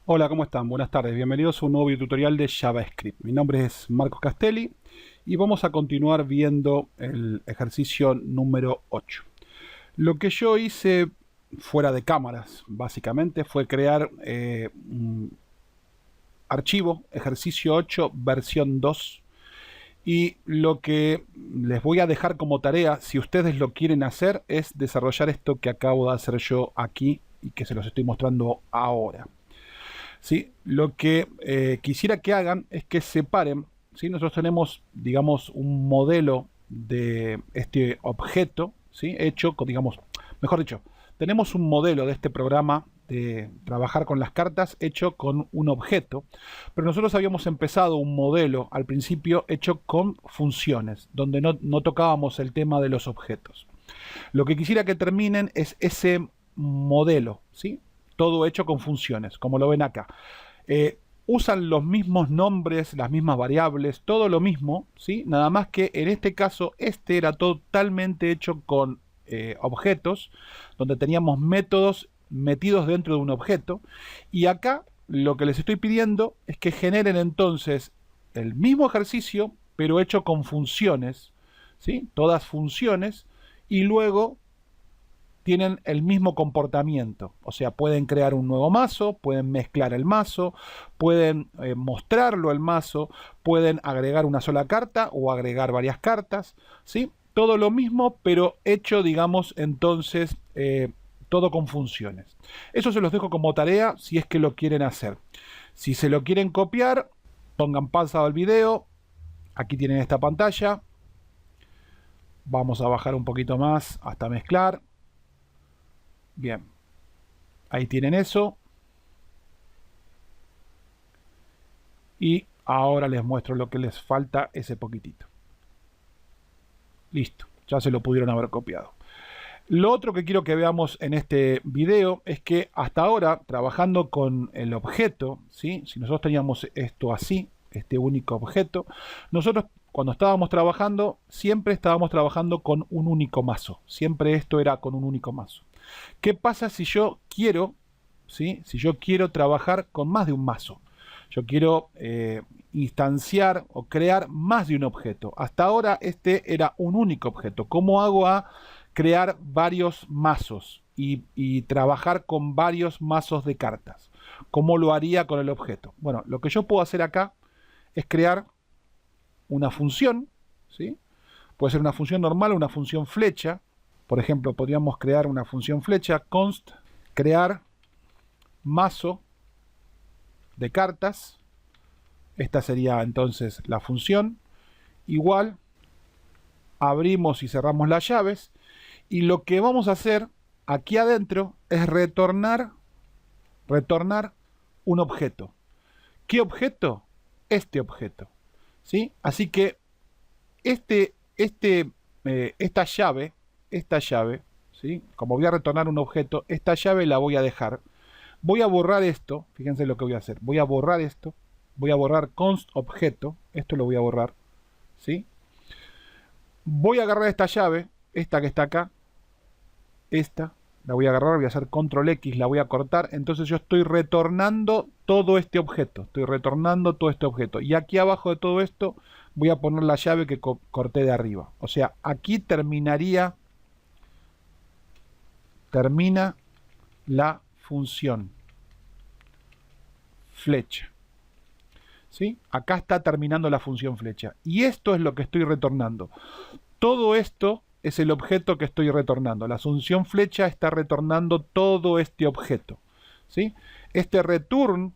Hola, ¿cómo están? Buenas tardes, bienvenidos a un nuevo tutorial de JavaScript. Mi nombre es Marcos Castelli y vamos a continuar viendo el ejercicio número 8. Lo que yo hice fuera de cámaras, básicamente, fue crear un archivo, ejercicio 8, versión 2, y lo que les voy a dejar como tarea, si ustedes lo quieren hacer, es desarrollar esto que acabo de hacer yo aquí y que se los estoy mostrando ahora. ¿Sí? Lo que quisiera que hagan es que separen, ¿sí? Nosotros tenemos, digamos, un modelo de este objeto, ¿sí? Hecho con, digamos, mejor dicho, tenemos un modelo de este programa de trabajar con las cartas hecho con un objeto, pero nosotros habíamos empezado un modelo al principio hecho con funciones, donde no tocábamos el tema de los objetos. Lo que quisiera que terminen es ese modelo, ¿sí? Todo hecho con funciones, como lo ven acá. Usan los mismos nombres, las mismas variables, todo lo mismo, ¿sí? Nada más que en este caso este era totalmente hecho con objetos, donde teníamos métodos metidos dentro de un objeto, y acá lo que les estoy pidiendo es que generen entonces el mismo ejercicio, pero hecho con funciones, ¿sí? Todas funciones, y luego tienen el mismo comportamiento. O sea, pueden crear un nuevo mazo, pueden mezclar el mazo, pueden mostrarlo el mazo, pueden agregar una sola carta o agregar varias cartas, ¿sí? Todo lo mismo, pero hecho, digamos, entonces, todo con funciones. Eso se los dejo como tarea si es que lo quieren hacer. Si se lo quieren copiar, pongan pausa al video. Aquí tienen esta pantalla. Vamos a bajar un poquito más hasta mezclar. Bien, ahí tienen eso. Y ahora les muestro lo que les falta, ese poquitito. Listo, ya se lo pudieron haber copiado. Lo otro que quiero que veamos en este video es que hasta ahora, trabajando con el objeto, ¿sí? Si nosotros teníamos esto así, este único objeto, nosotros cuando estábamos trabajando, siempre estábamos trabajando con un único mazo. Siempre esto era con un único mazo. ¿Qué pasa si yo quiero, ¿sí? Si yo quiero trabajar con más de un mazo? Yo quiero instanciar o crear más de un objeto. Hasta ahora este era un único objeto. ¿Cómo hago a crear varios mazos y trabajar con varios mazos de cartas? ¿Cómo lo haría con el objeto? Bueno, lo que yo puedo hacer acá es crear una función, ¿sí? Puede ser una función normal o una función flecha. Por ejemplo, podríamos crear una función flecha, const, crear mazo de cartas. Esta sería entonces la función. Igual, abrimos y cerramos las llaves. Y lo que vamos a hacer aquí adentro es retornar un objeto. ¿Qué objeto? Este objeto, ¿sí? Así que esta llave, ¿sí? Como voy a retornar un objeto, esta llave la voy a dejar. Voy a borrar esto, fíjense lo que voy a hacer. Voy a borrar esto, voy a borrar const objeto, esto lo voy a borrar, ¿sí? Voy a agarrar esta llave, esta que está acá, esta, la voy a agarrar, voy a hacer control X, la voy a cortar, entonces yo estoy retornando todo este objeto, estoy retornando todo este objeto. Y aquí abajo de todo esto voy a poner la llave que corté de arriba. O sea, aquí termina la función flecha. ¿Sí? Acá está terminando la función flecha. Y esto es lo que estoy retornando. Todo esto es el objeto que estoy retornando. La función flecha está retornando todo este objeto, ¿sí? Este return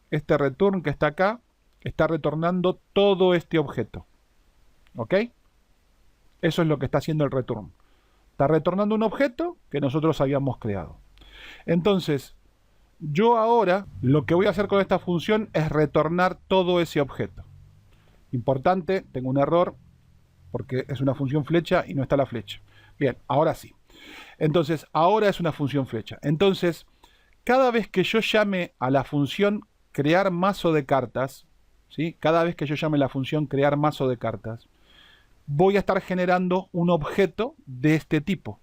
que está acá está retornando todo este objeto. ¿Ok? Eso es lo que está haciendo el return. Está retornando un objeto que nosotros habíamos creado. Entonces, yo ahora lo que voy a hacer con esta función es retornar todo ese objeto. Importante, tengo un error porque es una función flecha y no está la flecha. Bien, ahora sí. Entonces, ahora es una función flecha. Entonces, cada vez que yo llame a la función crear mazo de cartas, ¿sí? Cada vez que yo llame a la función crear mazo de cartas, voy a estar generando un objeto de este tipo.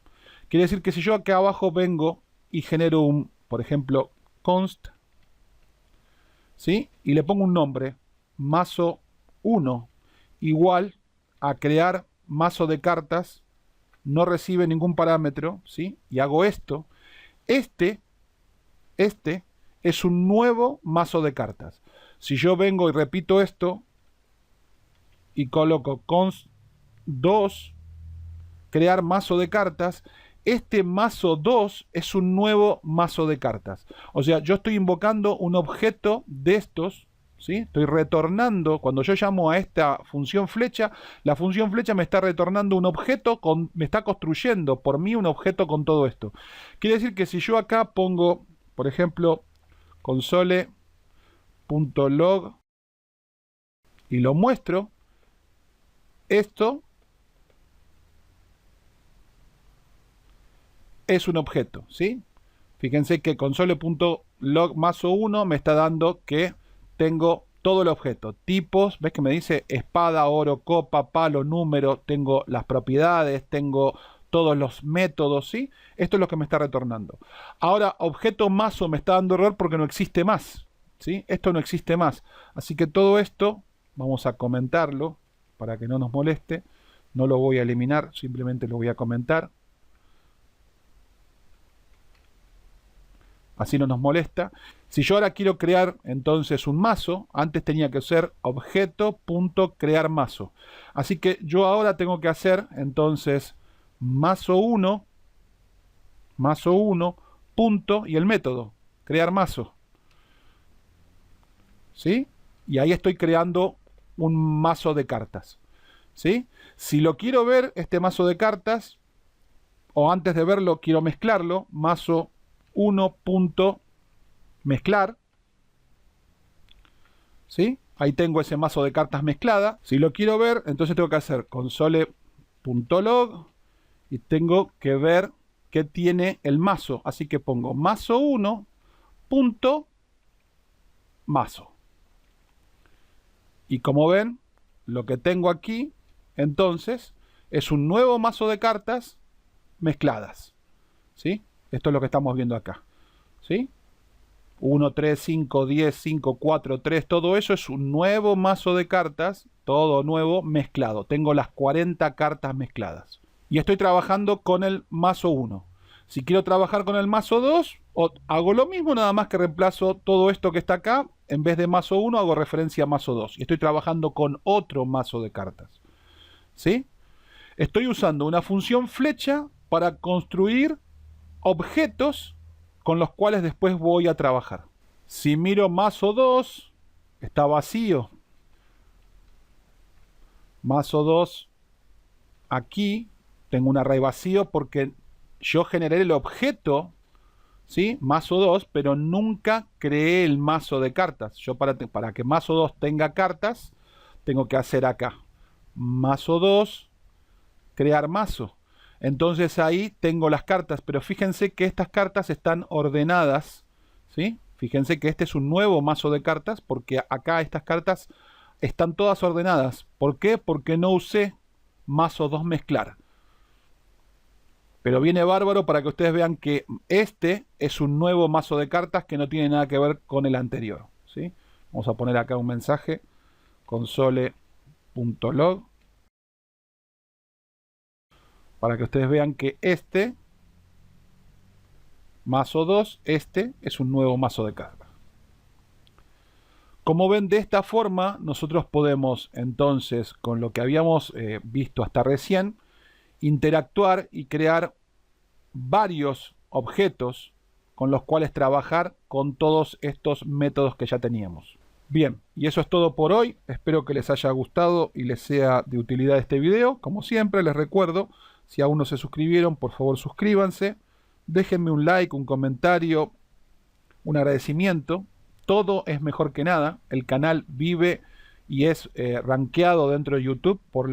Quiere decir que si yo acá abajo vengo y genero un, por ejemplo, const ¿sí? Y le pongo un nombre, mazo 1, igual a crear mazo de cartas, no recibe ningún parámetro, ¿sí? Y hago esto. Este es un nuevo mazo de cartas. Si yo vengo y repito esto y coloco const 2, crear mazo de cartas, este mazo 2 es un nuevo mazo de cartas. O sea, yo estoy invocando un objeto de estos, ¿sí? Estoy retornando, cuando yo llamo a esta función flecha, la función flecha me está retornando un objeto, me está construyendo por mí un objeto con todo esto. Quiere decir que si yo acá pongo, por ejemplo, console.log y lo muestro, esto es un objeto, ¿sí? Fíjense que console.log mazo 1 me está dando que tengo todo el objeto. Tipos, ves que me dice espada, oro, copa, palo, número, tengo las propiedades, tengo todos los métodos, ¿sí? Esto es lo que me está retornando. Ahora, objeto mazo me está dando error porque no existe más, ¿sí? Esto no existe más. Así que todo esto, vamos a comentarlo para que no nos moleste. No lo voy a eliminar, simplemente lo voy a comentar. Así no nos molesta. Si yo ahora quiero crear entonces un mazo, antes tenía que ser objeto.crear mazo. Así que yo ahora tengo que hacer entonces mazo 1, punto, y el método, crear mazo. ¿Sí? Y ahí estoy creando un mazo de cartas. ¿Sí? Si lo quiero ver, este mazo de cartas, o antes de verlo quiero mezclarlo, mazo 1.mezclar, ¿sí? Ahí tengo ese mazo de cartas mezclada. Si lo quiero ver, entonces tengo que hacer console.log y tengo que ver qué tiene el mazo. Así que pongo mazo 1.mazo. Y como ven, lo que tengo aquí, entonces, es un nuevo mazo de cartas mezcladas, ¿sí? Esto es lo que estamos viendo acá, ¿sí? 1, 3, 5, 10, 5, 4, 3, todo eso es un nuevo mazo de cartas, todo nuevo mezclado. Tengo las 40 cartas mezcladas. Y estoy trabajando con el mazo 1. Si quiero trabajar con el mazo 2, hago lo mismo, nada más que reemplazo todo esto que está acá. En vez de mazo 1, hago referencia a mazo 2. Y estoy trabajando con otro mazo de cartas, ¿sí? Estoy usando una función flecha para construir objetos con los cuales después voy a trabajar. Si miro mazo 2, está vacío. Mazo 2, aquí tengo un array vacío porque yo generé el objeto, ¿sí? Mazo 2, pero nunca creé el mazo de cartas. Yo para que mazo 2 tenga cartas, tengo que hacer acá mazo 2, crear mazo. Entonces ahí tengo las cartas, pero fíjense que estas cartas están ordenadas, ¿sí? Fíjense que este es un nuevo mazo de cartas porque acá estas cartas están todas ordenadas. ¿Por qué? Porque no usé mazo 2 mezclar. Pero viene bárbaro para que ustedes vean que este es un nuevo mazo de cartas que no tiene nada que ver con el anterior, ¿sí? Vamos a poner acá un mensaje, console.log, para que ustedes vean que este mazo 2, este es un nuevo mazo de cartas. Como ven, de esta forma nosotros podemos entonces, con lo que habíamos visto hasta recién, interactuar y crear varios objetos con los cuales trabajar con todos estos métodos que ya teníamos. Bien, y eso es todo por hoy. Espero que les haya gustado y les sea de utilidad este video. Como siempre, les recuerdo, si aún no se suscribieron, por favor suscríbanse. Déjenme un like, un comentario, un agradecimiento. Todo es mejor que nada. El canal vive y es rankeado dentro de YouTube por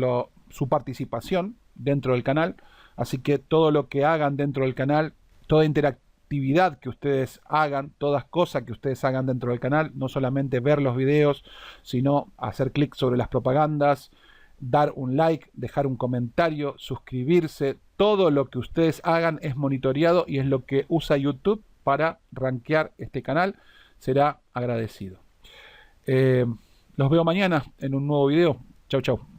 su participación dentro del canal. Así que todo lo que hagan dentro del canal, toda interactividad que ustedes hagan, todas cosas que ustedes hagan dentro del canal, no solamente ver los videos, sino hacer clic sobre las propagandas, dar un like, dejar un comentario, suscribirse, todo lo que ustedes hagan es monitoreado y es lo que usa YouTube para rankear este canal. Será agradecido. Los veo mañana en un nuevo video. Chau, chau.